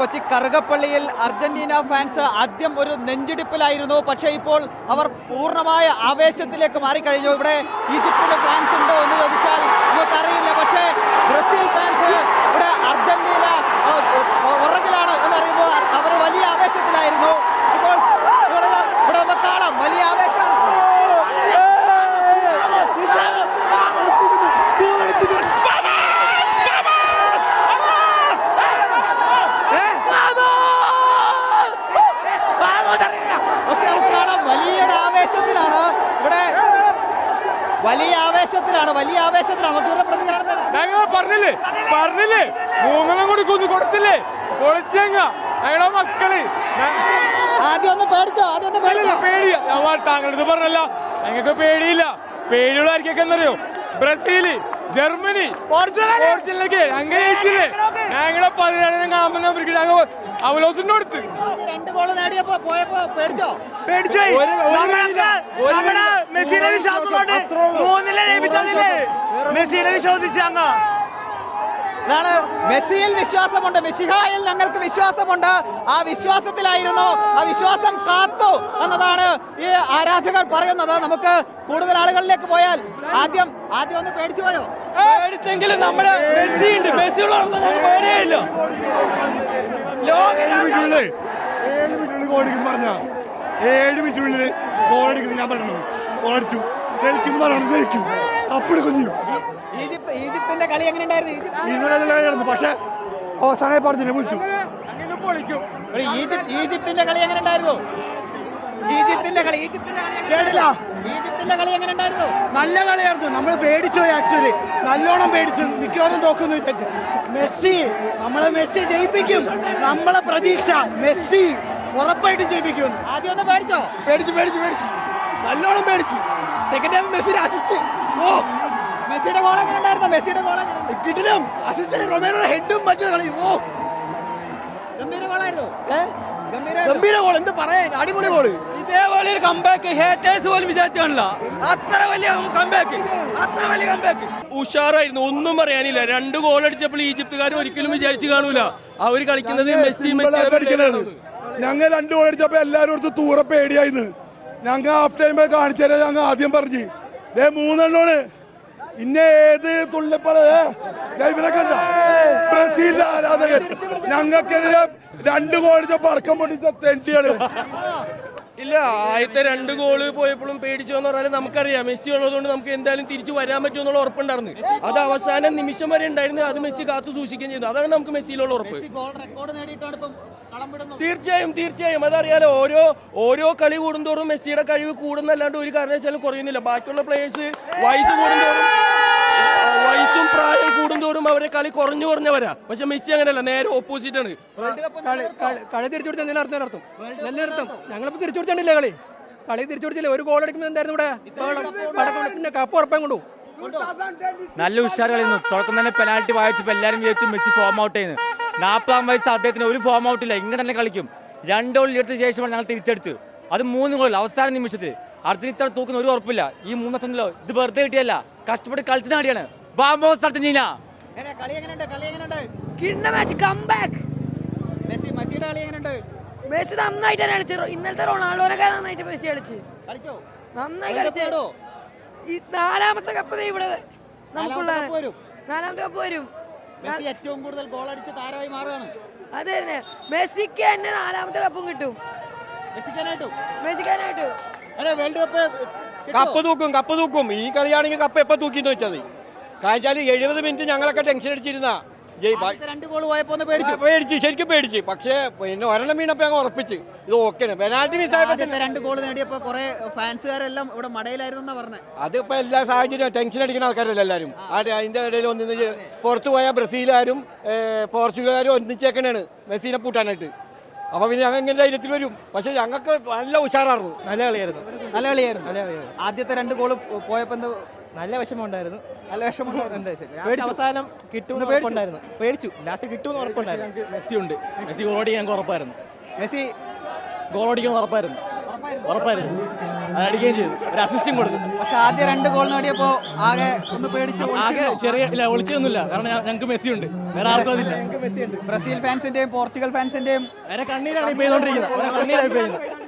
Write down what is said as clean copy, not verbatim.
Kochi കറുകപ്പള്ളിയിൽ Argentina fans ആദ്യം ഒരു നെഞ്ചിടിപ്പിലായിരുന്നു. പക്ഷേ ഇപ്പോൾ അവർ പൂർണ്ണമായ ആവേശത്തിലേക്ക് മാറിക്കഴിഞ്ഞു. ഇവിടെ ഈജിപ്തിന്റെ ഫാൻസ് ഉണ്ടോ എന്ന് ചോദിച്ചാൽ നമുക്കറിയില്ല. പക്ഷേ ബ്രസീൽ ഫാൻസ് ഇവിടെ അർജന്റീന പുറകിലാണ് എന്നറിയുമ്പോൾ അവർ വലിയ ആവേശത്തിലായിരുന്നു. ഇപ്പോൾ ഇവിടെ നമുക്ക് കാണാം വലിയ ആവേശം. പക്ഷെ നമുക്ക് കാണാം വലിയൊരു ആവേശത്തിലാണ് ഇവിടെ, വലിയ ആവേശത്തിലാണ്. പറഞ്ഞില്ലേ മൂന്നെണ്ണം കൊടുക്കുന്നു, കൊടുത്തില്ലേ ഞങ്ങളുടെ മക്കള്. ആദ്യം ഒന്ന് പേടിച്ചോ? പേടിയ താങ്കളുടെ പറഞ്ഞല്ല, ഞങ്ങൾക്ക് പേടിയില്ല. പേടിയുള്ളവർക്കൊക്കെ എന്നറിയോ? ബ്രസീല്, ജർമ്മനി, പോർച്ചുഗലിലേക്ക് അങ്ങനെ ജയിച്ചില്ലേ? ഞങ്ങളുടെ 17 കാണുമ്പോൾ ഞങ്ങൾ അവലോകത്തിന്റെ അടുത്ത് 2 ഗോൾ നേടിയപ്പോ പോയപ്പോ പേടിച്ചോ? മെസ്സിനെ വിശ്വാസമുണ്ട്. 3-ലെ ജയിപ്പിച്ചതില്ലേ മെസ്സിനെ വിശ്വസിച്ചങ്ങ്. ഇതാണ് മെസ്സിയിൽ വിശ്വാസമുണ്ട്, മെസ്സിഹായിൽ ഞങ്ങൾക്ക് വിശ്വാസമുണ്ട്. ആ വിശ്വാസത്തിലായിരുന്നു, ആ വിശ്വാസം കാത്തു എന്നതാണ് ഈ ആരാധകർ പറയുന്നത്. നമുക്ക് കൂടുതൽ ആളുകളിലേക്ക് പോയാൽ ആദ്യം ഒന്ന് പേടിച്ചു പോയോ? പേടിച്ചെങ്കിലും നമ്മുടെ മെസ്സി ഉണ്ട്. മെസ്സി ഉള്ള പേടിയില്ല. 7 മിനിറ്റിനുള്ളിൽ ഗോളടിക്കുന്നു. ഞാൻ പറഞ്ഞു ഗോളടിച്ചു, ജയിക്കും. അപ്പടി കുഞ്ഞു ഈജിപ്തിന്റെ കളി എങ്ങനെ ഉണ്ടായിരുന്നു? പക്ഷെ അവസാനം പറഞ്ഞു വിളിച്ചു. ഈജിപ്തിന്റെ കളി എങ്ങനെ ഉണ്ടായിരുന്നു? ഈജിപ്തിന്റെ കളി എങ്ങനെ ഉണ്ടായിരുന്നു? നല്ല കളിയായിരുന്നു. നമ്മൾ പേടിച്ചു, ആക്ച്വലി നല്ലോണം പേടിച്ചു. മിക്കവാറും തോക്കുന്നു വിചാരിച്ചു. മെസ്സി ജയിപ്പിക്കും. നമ്മളെ പ്രതീക്ഷ മെസ്സി ഉറപ്പായിട്ട് ജയിപ്പിക്കും. ആദ്യം ഒന്ന് പേടിച്ചോ? പേടിച്ചു നല്ലോണം പേടിച്ചു. സെക്കൻഡ് ഹാഫ് മെസ്സിയുടെ അസിസ്റ്റ്, മെസ്സിയുടെ ഗോൾ എങ്ങനെ ഉണ്ടായിരുന്നു? കിടിലം അസിസ്റ്റ്. റൊമേറോയുടെ ഹെഡും മറ്റു കളി ഗംഭീര ഗോൾ. എന്ത് പറയാൻ, അടിപൊളി ഗോള്. ഇതേപോലെ ഒരു കംബാക്ക് ഹേറ്റേഴ്സ് പോലും വിചാരിച്ചു കാണില്ല. അത്ര വലിയ കംബാക്ക്. ഉഷാറായിരുന്നു, ഒന്നും പറയാനില്ല. 2 ഗോൾ അടിച്ചപ്പോൾ ഈജിപ്തുകാർ ഒരിക്കലും വിചാരിച്ചു കാണൂല അവര് കളിക്കുന്നത് മെസ്സി. ഞങ്ങൾ 2 ഗോൾ അടിച്ചപ്പോ എല്ലാരും അടുത്ത് തൂറ പേടിയായിരുന്നു. ഞങ്ങൾ ഹാഫ് ടൈം കാണിച്ചു തരാം. ഞങ്ങൾ ആദ്യം പറഞ്ഞു 3 ഇന്നെ ഏത് തുള്ളിപ്പട ഇവരൊക്കെ ബ്രസീലിന്റെ ആരാധകൻ ഞങ്ങൾക്കെതിരെ 2 ഗോൾ അടിച്ചപ്പോ അടക്കം പൊട്ടിച്ച തെണ്ടിയാണ്. ഇല്ല, ആദ്യത്തെ 2 ഗോള് പോയപ്പോഴും പേടിച്ചു എന്ന് പറഞ്ഞാൽ നമുക്കറിയാം മെസ്സി ഉള്ളതുകൊണ്ട് നമുക്ക് എന്തായാലും തിരിച്ചു വരാൻ പറ്റുമെന്നുള്ള ഉറപ്പുണ്ടായിരുന്നു. അത് അവസാന നിമിഷം വരെ ഉണ്ടായിരുന്നു. അത് മെസ്സി കാത്തു സൂക്ഷിക്കുകയും ചെയ്തു. അതാണ് നമുക്ക് മെസ്സിയിലുള്ള ഉറപ്പ്. തീർച്ചയായും അതറിയാലോ. ഓരോ കളി കൂടുന്തോറും മെസ്സിയുടെ കഴിവ് കൂടുന്നല്ലാണ്ട് ഒരു കാരണവശാലും കുറയുന്നില്ല. ബാക്കിയുള്ള പ്ലേയേഴ്സ് വയസ്സും പ്രായം കൂടുന്തോറും അവരെ കളി കുറഞ്ഞവരാ. പക്ഷെ മെസ്സി അങ്ങനെയല്ല, നേരെ ഓപ്പോസിറ്റ് ആണ്. കളി തിരിച്ചു കൊടുത്താൽ നടത്തും ഞങ്ങളിപ്പോ തിരിച്ചു കൊടുത്തിട്ടില്ലേ? കളി തിരിച്ചു കൊടുത്തില്ലേ? 1 ഗോൾ അടിക്കുമ്പോൾ എന്തായിരുന്നു ഇവിടെ? പിന്നെ കപ്പ് ഉറപ്പാൻ കൊണ്ടു. നല്ല ഉഷാർ കളിയുന്നു. തുടക്കം തന്നെ പെനാൽറ്റി വായിച്ചപ്പോൾ എല്ലാവരും വിചാരിച്ചു മെസ്സി ഫോം ഔട്ട് ചെയ്യുന്നു. 40-ാം വയസ്സ് അദ്ദേഹത്തിന് ഒരു ഫോം ഔട്ടില്ല. ഇങ്ങനെ തന്നെ കളിക്കും. 2 ഗോൾ എടുത്ത ശേഷമാണ് ഞങ്ങൾ തിരിച്ചടിച്ചു. അത് 3 ഗോൾ അവസാന നിമിഷത്തിൽ. അർജന്റീന തൂക്കുന്ന ഒരു ഉറപ്പില്ല. ഈ 3 വർഷമല്ലോ, ഇത് വെറുതെ കിട്ടിയല്ല, കഷ്ടപ്പെട്ട് കളിച്ചു നാടിയാണ്. വാമോസ് അർജന്റീന. മെസ്സി നന്നായിട്ട് തന്നെ കളിച്ചു. ഇന്നലത്തെ റൊണാൾഡോനൊക്കെ നന്നായിട്ട് മെസ്സി കളിച്ചു. നന്നായി കളിച്ചു. 4ാമത്തെ കപ്പ് ഇവിടെ നമുക്കുള്ള 4ാമത്തെ കപ്പ് വരും. ഏറ്റവും കൂടുതൽ ഗോൾ അടിച്ച താരമായി മാറുകയാണ്. അത് തന്നെ, മെസ്സിക്ക് തന്നെ 4ാമത്തെ കപ്പും കിട്ടും. മെസ്സിക്കാനായിട്ടു വേൾഡ് കപ്പ് കപ്പ് തൂക്കും. ഈ കളിയാണെങ്കിൽ കപ്പ് എപ്പോ തൂക്കിന്ന് വെച്ചത്. കാരണം 70 മിനിറ്റ് ഞങ്ങളൊക്കെ ടെൻഷൻ അടിച്ചിരുന്ന. 2 ഗോൾ പോയപ്പോ ശരിക്കും പേടിച്ച്. പക്ഷേ പിന്നെ ഒരെണ്ണം വീണപ്പോ ഞങ്ങൾ ഉറപ്പിച്ച് ഇത് ഓക്കെ. പെനാൽറ്റി മിസ്സായപ്പോ 2 ഗോൾ നേടിയപ്പോ കുറെ ഫാൻസുകാരെല്ലാം ഇവിടെ മടയിലായിരുന്നു പറഞ്ഞത്. അതിപ്പോ എല്ലാ സാഹചര്യം ടെൻഷൻ അടിക്കുന്ന ആൾക്കാരല്ല എല്ലാവരും. അതിന്റെ ഇടയിൽ പുറത്തു പോയ ബ്രസീലുകാരും പോർച്ചുഗലുകാരും ഒന്നിച്ചേക്കണാണ് മെസ്സിനെ പൂട്ടാനായിട്ട്. അപ്പൊ പിന്നെ ഞങ്ങൾ ഇങ്ങനെ ധൈര്യത്തിൽ വരും. പക്ഷെ ഞങ്ങൾക്ക് നല്ല ഉഷാറായിരുന്നു. നല്ല കളിയായിരുന്നു. ആദ്യത്തെ 2 ഗോൾ പോയപ്പോ എന്തോ നല്ല വിഷമമുണ്ടായിരുന്നു. അവസാനം കിട്ടുമെന്ന് പേടിച്ചു. ലാസ്റ്റ് കിട്ടുമെന്ന് ഉറപ്പുണ്ടായിരുന്നു. മെസ്സി ഉണ്ട്. മെസ്സി ഗോൾ അടിക്കാൻ ഉറപ്പായിരുന്നു. അത് അടിക്കുകയും ചെയ്തു, ഒരു അസിസ്റ്റും കൊടുത്തു. പക്ഷെ ആദ്യ 2 ഗോൾ നേടിയപ്പോ ആകെ ഒന്ന് പേടിച്ച് ആകെ ചെറിയ ഒളിച്ചൊന്നുമില്ല, കാരണം ഞങ്ങൾക്ക് മെസ്സി ഉണ്ട്, വേറെ ആർക്കും അതില്ല. ബ്രസീൽ ഫാൻസിന്റെയും പോർച്ചുഗൽ ഫാൻസിന്റെയും കണ്ണീരാണ് ഇപ്പൊ ചെയ്തോണ്ടിരിക്കുന്നത്, കണ്ണീരായി പെയ്യുന്നത്.